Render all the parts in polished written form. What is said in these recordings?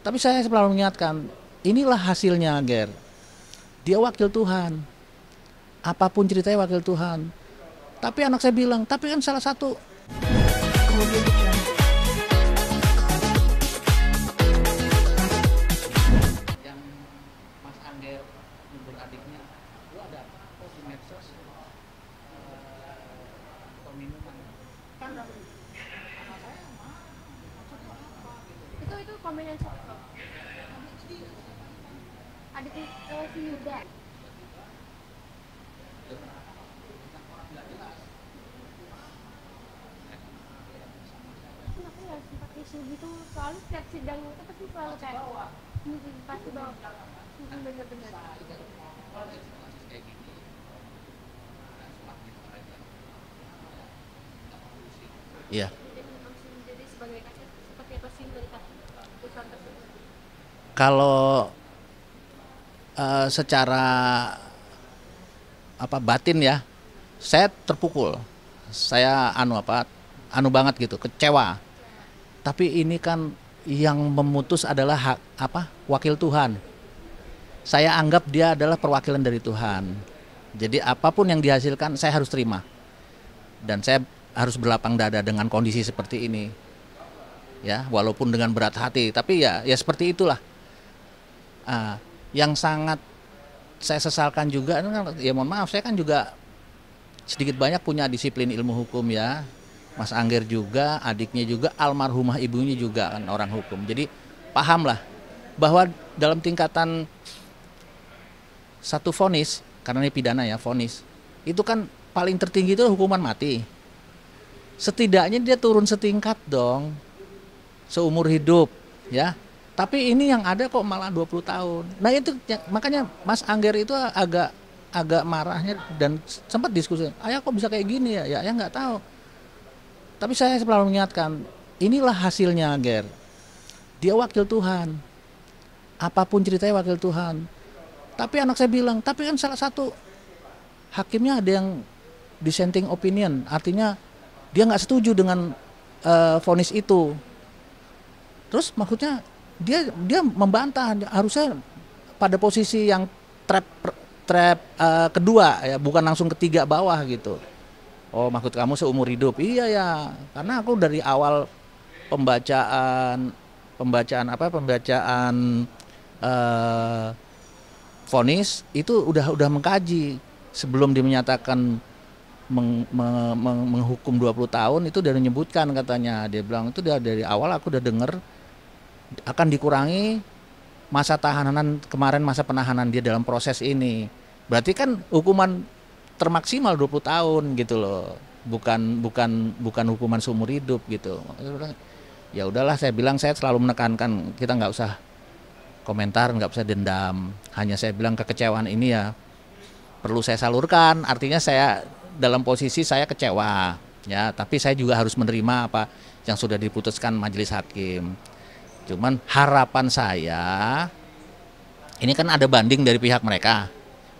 Tapi saya selalu mengingatkan, inilah hasilnya, Ger. Dia wakil Tuhan. Apapun ceritanya wakil Tuhan. Tapi anak saya bilang, tapi kan salah satu. Yang Mas Angger nyebut adiknya, lu ada apa di medsos? Peminuman. Kan sama saya mah, maksudnya apa gitu. Itu komennya siapa? Adik si Yuda. Kenapa nggak sempat isu gitu? Soalnya setiap sidang itu pasti selalu kayak pasti bawa bener-bener. Iya. Jadi sebagai kaset seperti apa sih melihat putusan tersebut? Kalau secara batin ya, saya terpukul. Saya anu banget gitu, kecewa. Tapi ini kan yang memutus adalah wakil Tuhan. Saya anggap dia adalah perwakilan dari Tuhan. Jadi apapun yang dihasilkan saya harus terima. Dan saya harus berlapang dada dengan kondisi seperti ini. Ya, walaupun dengan berat hati, tapi ya seperti itulah. Yang sangat saya sesalkan juga, ya mohon maaf, saya kan juga sedikit banyak punya disiplin ilmu hukum ya. Mas Angger juga, adiknya juga, almarhumah ibunya juga kan orang hukum. Jadi pahamlah bahwa dalam tingkatan satu vonis, karena ini pidana ya, vonis, itu kan paling tertinggi itu hukuman mati. Setidaknya dia turun setingkat dong, seumur hidup ya. Tapi ini yang ada kok malah 20 tahun. Nah itu makanya Mas Angger itu agak marahnya dan sempat diskusi. Ayah kok bisa kayak gini ya? Ya ayah nggak tahu. Tapi saya selalu mengingatkan, inilah hasilnya, Ger. Dia wakil Tuhan. Apapun ceritanya wakil Tuhan. Tapi anak saya bilang, tapi kan salah satu hakimnya ada yang dissenting opinion. Artinya dia nggak setuju dengan vonis itu. Terus maksudnya dia membantah, harusnya pada posisi yang trap kedua ya, bukan langsung ketiga bawah gitu. Oh, maksud kamu seumur hidup? Iya ya, karena aku dari awal pembacaan vonis itu udah mengkaji sebelum dia menyatakan menghukum 20 tahun itu udah menyebutkan katanya. Dia bilang itu dari awal aku udah dengar akan dikurangi masa tahanan kemarin, masa penahanan dia dalam proses ini. Berarti kan hukuman termaksimal 20 tahun gitu loh. Bukan hukuman seumur hidup gitu. Ya udahlah, saya bilang, saya selalu menekankan kita nggak usah komentar, nggak usah dendam. Hanya saya bilang kekecewaan ini ya perlu saya salurkan. Artinya saya dalam posisi saya kecewa ya, tapi saya juga harus menerima apa yang sudah diputuskan majelis hakim. Cuman harapan saya, ini kan ada banding dari pihak mereka.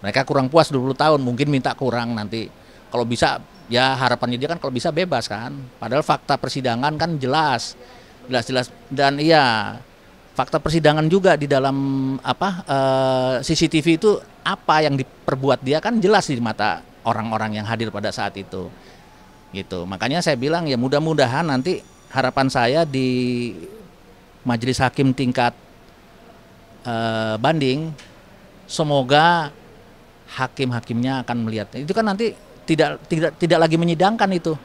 Mereka kurang puas 20 tahun, mungkin minta kurang nanti. Kalau bisa, ya harapannya dia kan kalau bisa bebas kan. Padahal fakta persidangan kan jelas. Dan iya, fakta persidangan juga di dalam CCTV itu apa yang diperbuat dia kan jelas di mata orang-orang yang hadir pada saat itu. Gitu. Makanya saya bilang ya mudah-mudahan nanti harapan saya di majelis hakim tingkat banding, semoga hakim-hakimnya akan melihat itu kan nanti tidak lagi menyidangkan itu.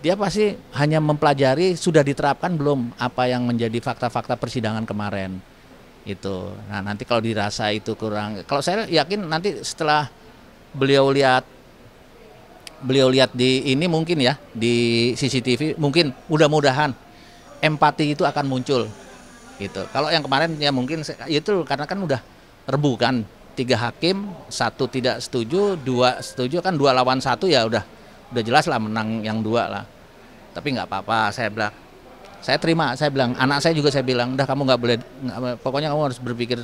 Dia pasti hanya mempelajari sudah diterapkan belum apa yang menjadi fakta-fakta persidangan kemarin. Itu. Nah, nanti kalau dirasa itu kurang, kalau saya yakin nanti setelah beliau lihat di ini mungkin ya, di CCTV mungkin mudah-mudahan empati itu akan muncul gitu. Kalau yang kemarin ya mungkin itu karena kan udah rebu kan, 3 hakim, 1 tidak setuju, 2 setuju kan, 2 lawan 1 ya udah jelas lah menang yang 2 lah. Tapi nggak apa-apa, saya bilang, saya terima, saya bilang, anak saya juga saya bilang, udah kamu nggak boleh, pokoknya kamu harus berpikir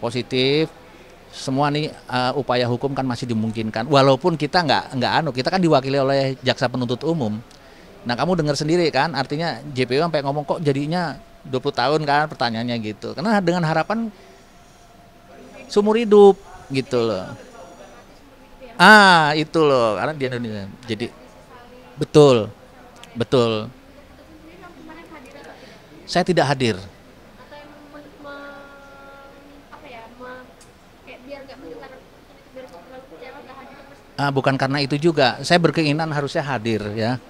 positif. Semua nih upaya hukum kan masih dimungkinkan, walaupun kita kita kan diwakili oleh jaksa penuntut umum. Nah kamu dengar sendiri kan, artinya JPU sampai ngomong kok jadinya 20 tahun kan pertanyaannya gitu. Karena dengan harapan seumur hidup gitu loh. Ah, itu loh, karena di Indonesia. Jadi betul, betul. Sendiri yang kemarin hadir atau tidak? Saya tidak hadir. Atau yang apa ya, kayak biar nggak mendengar biar terlalu kecewa nggak hadir terus. Bukan karena itu juga. Saya berkeinginan harusnya hadir ya.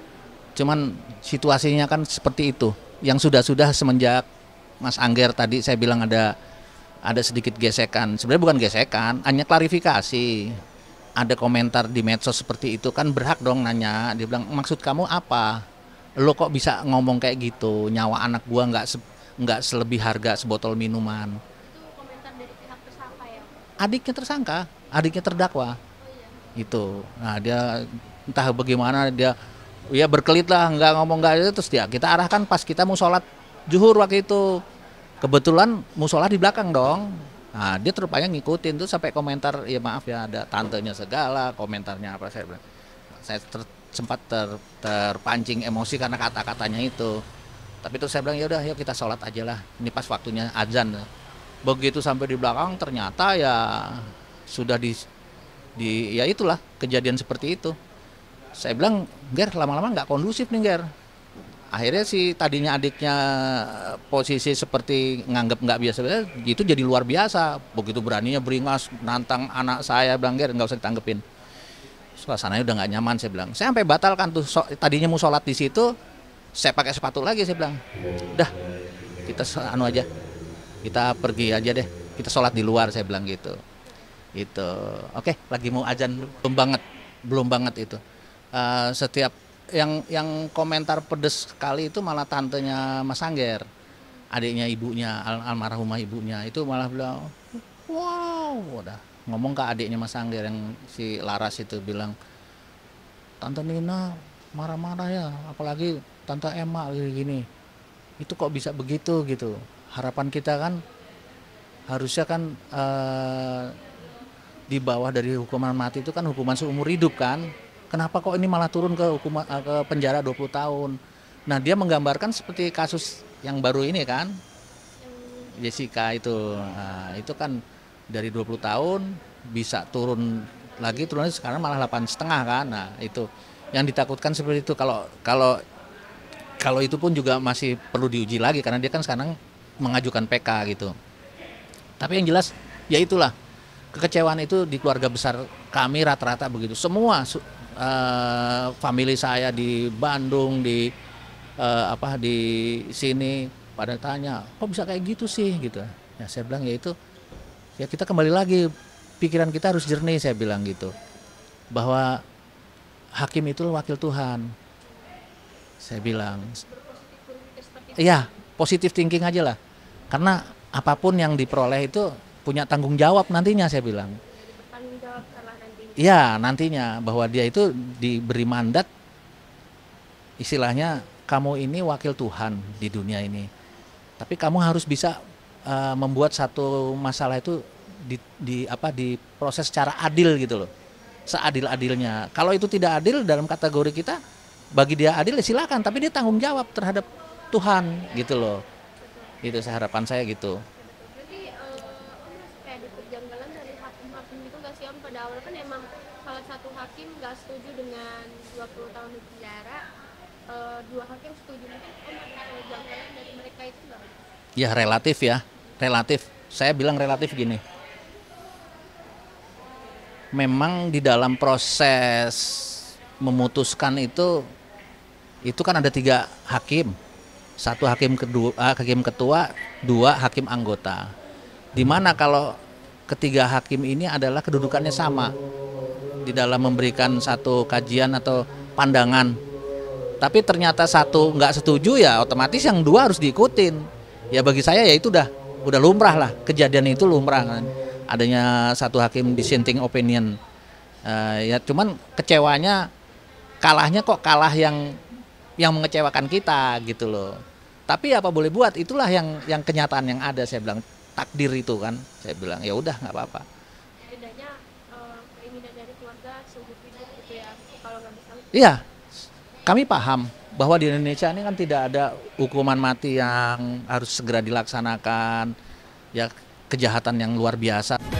Cuman situasinya kan seperti itu. Yang sudah-sudah semenjak Mas Angger tadi saya bilang ada sedikit gesekan. Sebenarnya bukan gesekan, hanya klarifikasi. Ada komentar di medsos seperti itu kan berhak dong nanya. Dia bilang maksud kamu apa? Lo kok bisa ngomong kayak gitu? Nyawa anak gua nggak selebih harga sebotol minuman. Itu komentar dari pihak tersangka ya. Adiknya tersangka, adiknya terdakwa. Itu. Nah, dia entah bagaimana dia ya berkelit lah, nggak ngomong nggak itu, terus dia kita arahkan pas kita mau sholat zuhur waktu itu. Kebetulan musola di belakang dong. Nah, dia terupaya ngikutin tuh sampai komentar, ya maaf ya ada tantenya segala, komentarnya apa saya bilang. Saya sempat terpancing emosi karena kata-katanya itu. Tapi terus saya bilang ya udah yuk kita sholat aja lah. Ini pas waktunya azan. Begitu sampai di belakang ternyata ya sudah ya itulah kejadian seperti itu. Saya bilang, Ger lama-lama nggak kondusif nih Ger. Akhirnya si tadinya adiknya posisi seperti nganggap nggak biasa, itu jadi luar biasa. Begitu beraninya beringas nantang anak saya, bilang Ger nggak usah ditanggepin. Suasananya udah nggak nyaman, saya bilang. Saya sampai batalkan tuh, tadinya mau sholat di situ, saya pakai sepatu lagi, saya bilang. Udah, kita anu aja, kita pergi aja deh, kita sholat di luar, saya bilang gitu. Itu, oke, lagi mau azan, belum banget itu. Setiap yang komentar pedes sekali itu malah tantenya Mas Angger, adiknya ibunya, almarhumah ibunya itu malah bilang, wow, udah ngomong ke adiknya Mas Angger yang si Laras itu bilang, Tante Nina marah-marah ya, apalagi Tante Emma gini, itu kok bisa begitu gitu. Harapan kita kan harusnya kan di bawah dari hukuman mati itu kan hukuman seumur hidup kan. Kenapa kok ini malah turun ke ke penjara 20 tahun. Nah, dia menggambarkan seperti kasus yang baru ini kan. Jessica itu. Nah, itu kan dari 20 tahun bisa turun lagi, turunnya sekarang malah 8,5 kan. Nah, itu yang ditakutkan seperti itu. Kalau itu pun juga masih perlu diuji lagi karena dia kan sekarang mengajukan PK gitu. Tapi yang jelas ya itulah, kekecewaan itu di keluarga besar kami rata-rata begitu. Semua family saya di Bandung, di di sini pada tanya, kok bisa kayak gitu sih gitu. Ya saya bilang ya itu, ya kita kembali lagi, pikiran kita harus jernih, saya bilang gitu. Bahwa hakim itu wakil Tuhan. Saya bilang. Iya, positive thinking aja lah. Karena apapun yang diperoleh itu punya tanggung jawab nantinya, saya bilang. Tanggung jawab salah nanti. Iya, nantinya bahwa dia itu diberi mandat, istilahnya kamu ini wakil Tuhan di dunia ini. Tapi kamu harus bisa membuat satu masalah itu diproses secara adil gitu loh. Seadil-adilnya. Kalau itu tidak adil dalam kategori kita, bagi dia adil ya silakan, tapi dia tanggung jawab terhadap Tuhan gitu loh. Itu harapan saya gitu. Berarti kayak ada kejanggalan dari hakim-hakim itu nggak sih Om? Pada awalnya kan emang salah satu hakim nggak setuju dengan 20 tahun di penjara, dua hakim setuju. Mungkin Om ada kejanggalan dari mereka itu nggak? Ya relatif. Saya bilang relatif gini. Memang di dalam proses memutuskan itu kan ada 3 hakim. 1 hakim ketua, 2 hakim anggota. Dimana kalau ketiga hakim ini adalah kedudukannya sama di dalam memberikan satu kajian atau pandangan. Tapi ternyata 1 nggak setuju, ya otomatis yang 2 harus diikutin. Ya bagi saya ya itu udah lumrah lah, kejadian itu lumrah kan. Adanya 1 hakim dissenting opinion. Ya cuman kecewanya kalahnya kok kalah yang mengecewakan kita gitu loh. Tapi apa boleh buat, itulah yang kenyataan yang ada, saya bilang takdir itu kan. Saya bilang ya udah nggak apa-apa. Bedanya keinginan dari keluarga seumur hidup gitu ya, kalau nggak bisa. Iya, kami paham bahwa di Indonesia ini kan tidak ada hukuman mati yang harus segera dilaksanakan, ya kejahatan yang luar biasa.